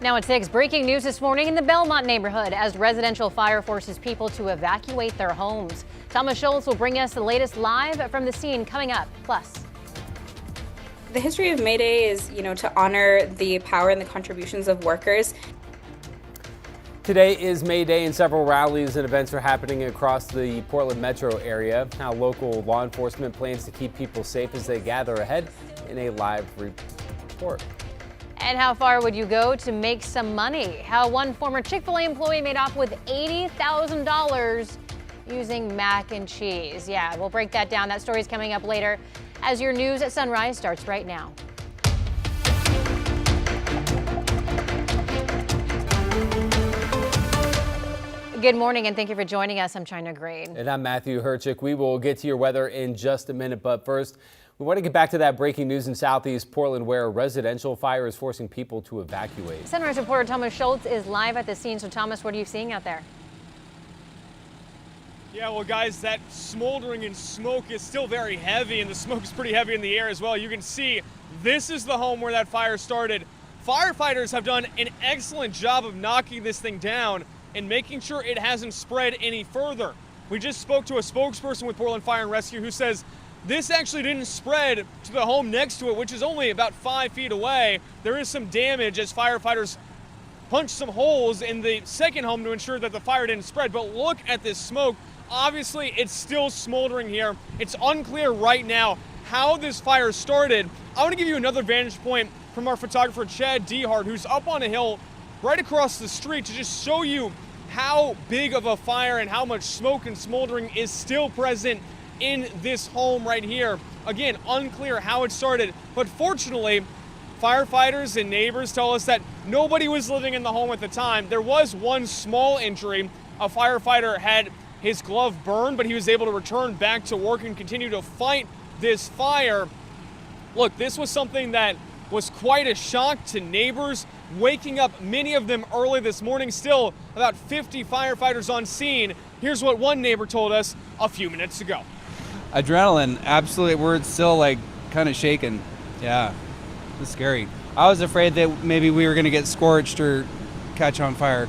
Now at 6, breaking news this morning in the Belmont neighborhood as residential fire forces people to evacuate their homes. Thomas Schultz will bring us the latest live from the scene coming up. Plus, the history of May Day is, to honor the power and the contributions of workers. Today is May Day and several rallies and events are happening across the Portland metro area. How local law enforcement plans to keep people safe as they gather ahead in a live report. And how far would you go to make some money? How one former Chick-fil-A employee made off with $80,000 using mac and cheese. Yeah, we'll break that down. That story is coming up later as your news at Sunrise starts right now. Good morning and thank you for joining us. I'm China Green. And I'm Matthew Herchick. We will get to your weather in just a minute, but first, we want to get back to that breaking news in southeast Portland where a residential fire is forcing people to evacuate. Sunrise reporter Thomas Schultz is live at the scene. So Thomas, what are you seeing out there? Yeah, well, guys, that smoldering and smoke is still very heavy, and the smoke is pretty heavy in the air as well. You can see this is the home where that fire started. Firefighters have done an excellent job of knocking this thing down and making sure it hasn't spread any further. We just spoke to a spokesperson with Portland Fire and Rescue who says this actually didn't spread to the home next to it, which is only about 5 feet away. There is some damage as firefighters punched some holes in the second home to ensure that the fire didn't spread. But look at this smoke. Obviously, it's still smoldering here. It's unclear right now how this fire started. I want to give you another vantage point from our photographer, Chad Dehart, who's up on a hill right across the street to just show you how big of a fire and how much smoke and smoldering is still present in this home right here. Again, unclear how it started, but fortunately, firefighters and neighbors tell us that nobody was living in the home at the time. There was one small injury. A firefighter had his glove burned, but he was able to return back to work and continue to fight this fire. Look, this was something that was quite a shock to neighbors, waking up many of them early this morning. Still about 50 firefighters on scene. Here's what one neighbor told us a few minutes ago. Adrenaline, absolutely. We're still kind of shaking. Yeah, it's scary. I was afraid that maybe we were going to get scorched or catch on fire.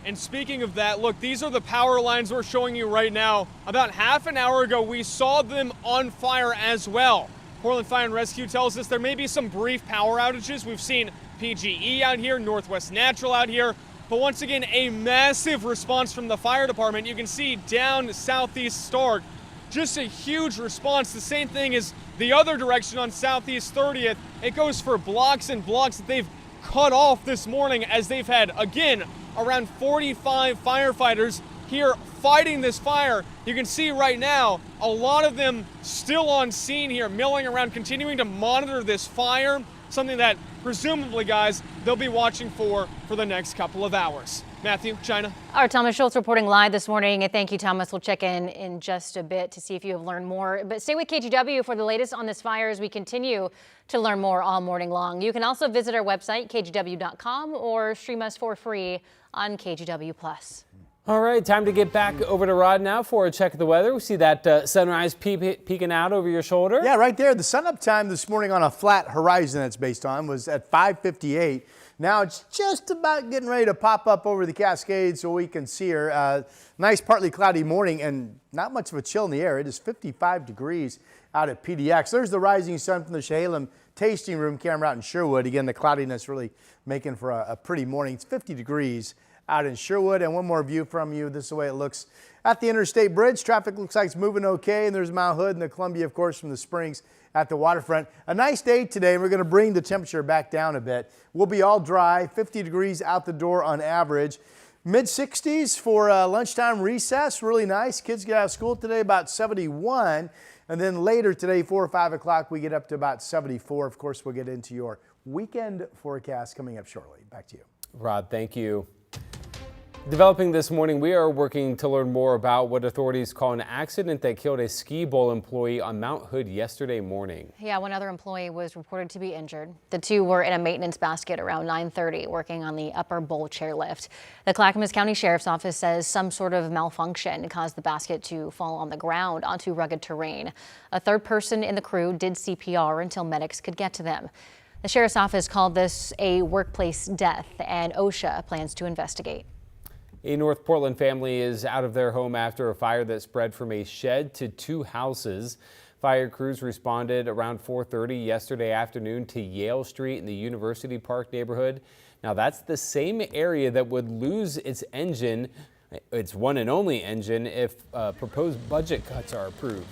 And speaking of that, look, these are the power lines we're showing you right now. About half an hour ago, we saw them on fire as well. Portland Fire and Rescue tells us there may be some brief power outages. We've seen PGE out here, Northwest Natural out here. But once again, a massive response from the fire department. You can see down southeast Stark, just a huge response. The same thing as the other direction on southeast 30th. It goes for blocks and blocks that they've cut off this morning as they've had, again, around 45 firefighters here fighting this fire. You can see right now, a lot of them still on scene here, milling around, continuing to monitor this fire, something that presumably, guys, they'll be watching for the next couple of hours. Matthew, China. Our Thomas Schultz reporting live this morning. And thank you, Thomas. We'll check in just a bit to see if you have learned more. But stay with KGW for the latest on this fire as we continue to learn more all morning long. You can also visit our website, kgw.com, or stream us for free on KGW+. All right, time to get back over to Rod now for a check of the weather. We see that sunrise peeking out over your shoulder. Yeah, right there. The sun-up time this morning on a flat horizon that's based on was at 5:58. Now it's just about getting ready to pop up over the Cascades so we can see her. Nice partly cloudy morning and not much of a chill in the air. It is 55 degrees out at PDX. There's the rising sun from the Chehalem tasting room camera out in Sherwood. Again, the cloudiness really making for a pretty morning. It's 50 degrees out in Sherwood. And one more view from you. This is the way it looks at the Interstate Bridge. Traffic looks like it's moving okay. And there's Mount Hood and the Columbia, of course, from the Springs at the waterfront. A nice day today. We're going to bring the temperature back down a bit. We'll be all dry, 50 degrees out the door on average. Mid-60s for lunchtime recess. Really nice. Kids get out of school today about 71. And then later today, 4 or 5 o'clock, we get up to about 74. Of course, we'll get into your weekend forecast coming up shortly. Back to you. Rod, thank you. Developing this morning, we are working to learn more about what authorities call an accident that killed a ski bowl employee on Mount Hood yesterday morning. Yeah, one other employee was reported to be injured. The two were in a maintenance basket around 9:30 working on the upper bowl chairlift. The Clackamas County Sheriff's Office says some sort of malfunction caused the basket to fall on the ground onto rugged terrain. A third person in the crew did CPR until medics could get to them. The sheriff's office called this a workplace death, and OSHA plans to investigate. A North Portland family is out of their home after a fire that spread from a shed to 2 houses. Fire crews responded around 4:30 yesterday afternoon to Yale Street in the University Park neighborhood. Now that's the same area that would lose its engine, its one and only engine, if proposed budget cuts are approved.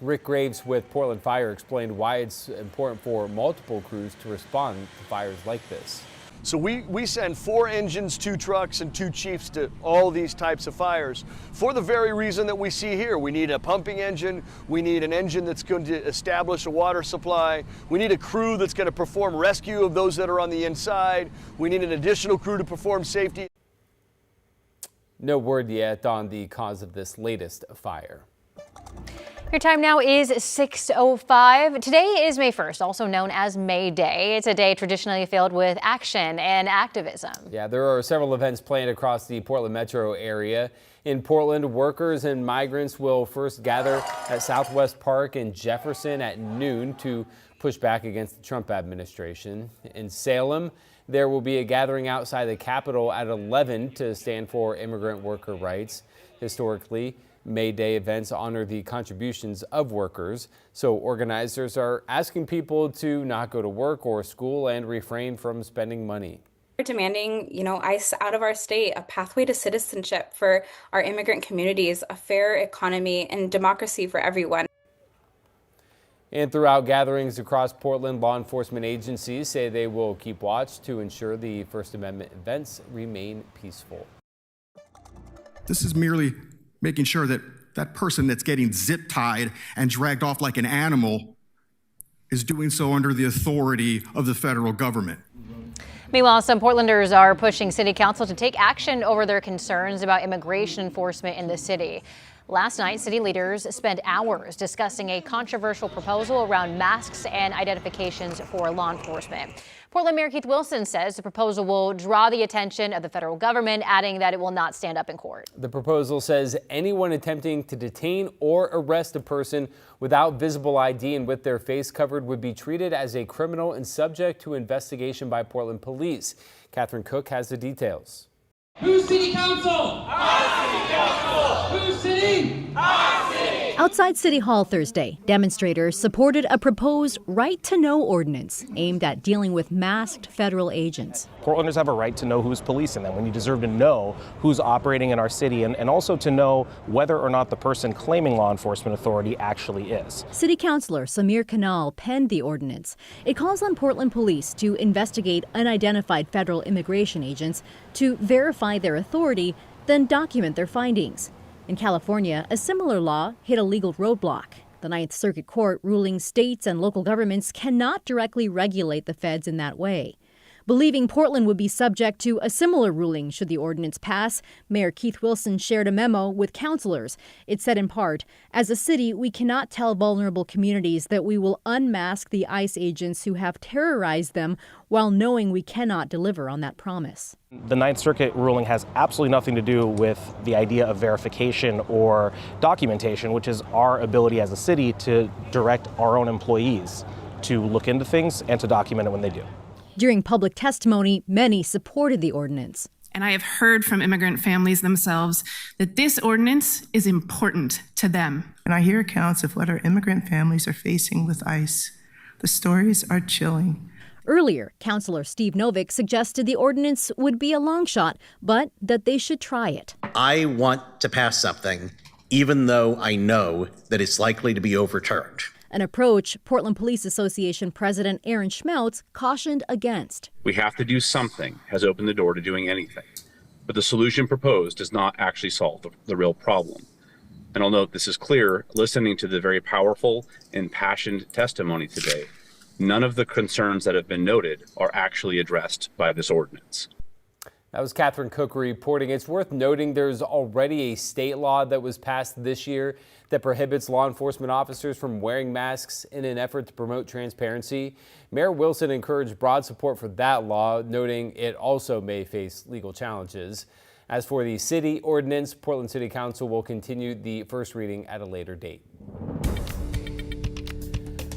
Rick Graves with Portland Fire explained why it's important for multiple crews to respond to fires like this. So we send 4 engines, 2 trucks, and 2 chiefs to all these types of fires for the very reason that we see here. We need a pumping engine. We need an engine that's going to establish a water supply. We need a crew that's going to perform rescue of those that are on the inside. We need an additional crew to perform safety. No word yet on the cause of this latest fire. Your time now is 6:05. Today is May 1st, also known as May Day. It's a day traditionally filled with action and activism. Yeah, there are several events planned across the Portland metro area. In Portland, workers and migrants will first gather at Southwest Park in Jefferson at noon to push back against the Trump administration. In Salem, there will be a gathering outside the Capitol at 11 to stand for immigrant worker rights. Historically, May Day events honor the contributions of workers, so organizers are asking people to not go to work or school and refrain from spending money. We're demanding, ICE out of our state, a pathway to citizenship for our immigrant communities, a fair economy, and democracy for everyone. And throughout gatherings across Portland, law enforcement agencies say they will keep watch to ensure the First Amendment events remain peaceful. This is merely making sure that that person that's getting zip-tied and dragged off like an animal is doing so under the authority of the federal government. Meanwhile, some Portlanders are pushing City Council to take action over their concerns about immigration enforcement in the city. Last night, city leaders spent hours discussing a controversial proposal around masks and identifications for law enforcement. Portland Mayor Keith Wilson says the proposal will draw the attention of the federal government, adding that it will not stand up in court. The proposal says anyone attempting to detain or arrest a person without visible ID and with their face covered would be treated as a criminal and subject to investigation by Portland police. Catherine Cook has the details. Who's City Council? Our City Council! Who's City? Our City! Outside City Hall Thursday, demonstrators supported a proposed right-to-know ordinance aimed at dealing with masked federal agents. Portlanders have a right to know who's policing them. When you deserve to know who's operating in our city and also to know whether or not the person claiming law enforcement authority actually is. City Councilor Samir Kanal penned the ordinance. It calls on Portland police to investigate unidentified federal immigration agents, to verify their authority, then document their findings. In California, a similar law hit a legal roadblock. The Ninth Circuit Court ruling states and local governments cannot directly regulate the feds in that way. Believing Portland would be subject to a similar ruling should the ordinance pass, Mayor Keith Wilson shared a memo with councilors. It said in part, "As a city, we cannot tell vulnerable communities that we will unmask the ICE agents who have terrorized them while knowing we cannot deliver on that promise." The Ninth Circuit ruling has absolutely nothing to do with the idea of verification or documentation, which is our ability as a city to direct our own employees to look into things and to document it when they do. During public testimony, many supported the ordinance. And I have heard from immigrant families themselves that this ordinance is important to them. And I hear accounts of what our immigrant families are facing with ICE. The stories are chilling. Earlier, Councilor Steve Novick suggested the ordinance would be a long shot, but that they should try it. I want to pass something, even though I know that it's likely to be overturned. An approach Portland Police Association President Aaron Schmeltz cautioned against. We have to do something has opened the door to doing anything. But the solution proposed does not actually solve the real problem. And I'll note this is clear, listening to the very powerful, impassioned testimony today. None of the concerns that have been noted are actually addressed by this ordinance. That was Catherine Cook reporting. It's worth noting there's already a state law that was passed this year that prohibits law enforcement officers from wearing masks in an effort to promote transparency. Mayor Wilson encouraged broad support for that law, noting it also may face legal challenges. As for the city ordinance, Portland City Council will continue the first reading at a later date.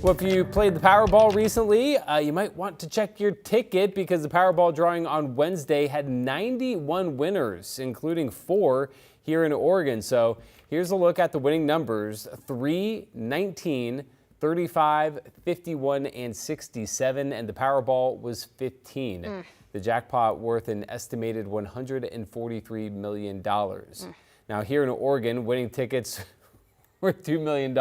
Well, if you played the Powerball recently, you might want to check your ticket because the Powerball drawing on Wednesday had 91 winners, including 4 here in Oregon. So here's a look at the winning numbers: 3, 19, 35, 51, and 67, and the Powerball was 15. The jackpot worth an estimated $143 million. Now here in Oregon, winning tickets worth $2 million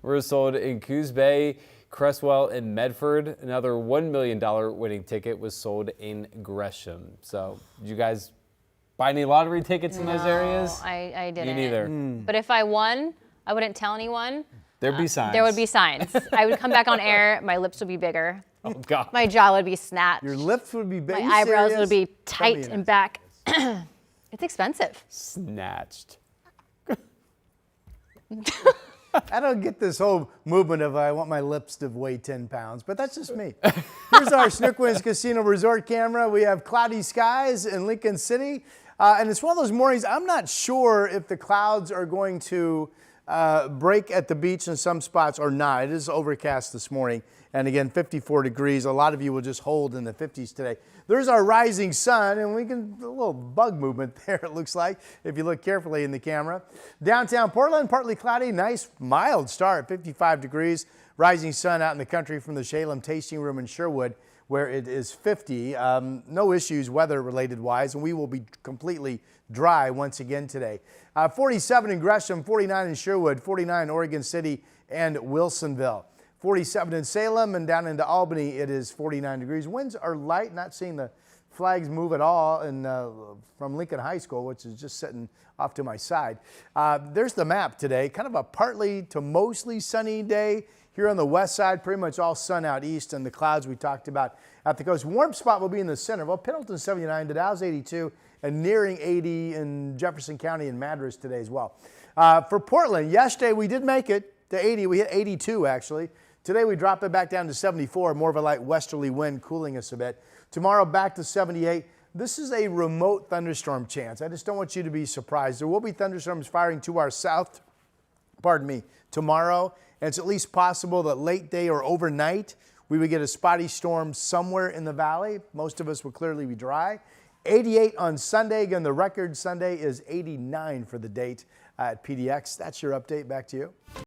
were sold in Coos Bay, Creswell, and Medford. Another $1 million winning ticket was sold in Gresham. So did you guys buy any lottery tickets in those areas? I didn't. Me neither. But if I won, I wouldn't tell anyone. There'd be signs. There would be signs. I would come back on air. My lips would be bigger. Oh, God. My jaw would be snatched. Your lips would be big. My eyebrows would be tight and back. It's expensive. Snatched. I don't get this whole movement of I want my lips to weigh 10 pounds, but that's just me. Here's our Snookwinds Casino Resort camera. We have cloudy skies in Lincoln City. And it's one of those mornings, I'm not sure if the clouds are going to break at the beach in some spots or not. It is overcast this morning. And again, 54 degrees. A lot of you will just hold in the 50s today. There's our rising sun, and we can, a little bug movement there, it looks like, if you look carefully in the camera. Downtown Portland, partly cloudy, nice mild start, 55 degrees. Rising sun out in the country from the Shalem Tasting Room in Sherwood, where it is 50. No issues weather-related wise, and we will be completely dry once again today. 47 in Gresham, 49 in Sherwood, 49 in Oregon City and Wilsonville. 47 in Salem, and down into Albany, it is 49 degrees. Winds are light, not seeing the flags move at all from Lincoln High School, which is just sitting off to my side. There's the map today, kind of a partly to mostly sunny day here on the west side, pretty much all sun out east, and the clouds we talked about at the coast. Warm spot will be in the center. Well, Pendleton 79, Dow's 82, and nearing 80 in Jefferson County and Madras today as well. For Portland, yesterday we did make it to 80. We hit 82 actually. Today we drop it back down to 74, more of a light westerly wind cooling us a bit. Tomorrow back to 78. This is a remote thunderstorm chance. I just don't want you to be surprised. There will be thunderstorms firing to our south, tomorrow. And it's at least possible that late day or overnight we would get a spotty storm somewhere in the valley. Most of us will clearly be dry. 88 on Sunday. Again, the record Sunday is 89 for the date at PDX. That's your update. Back to you.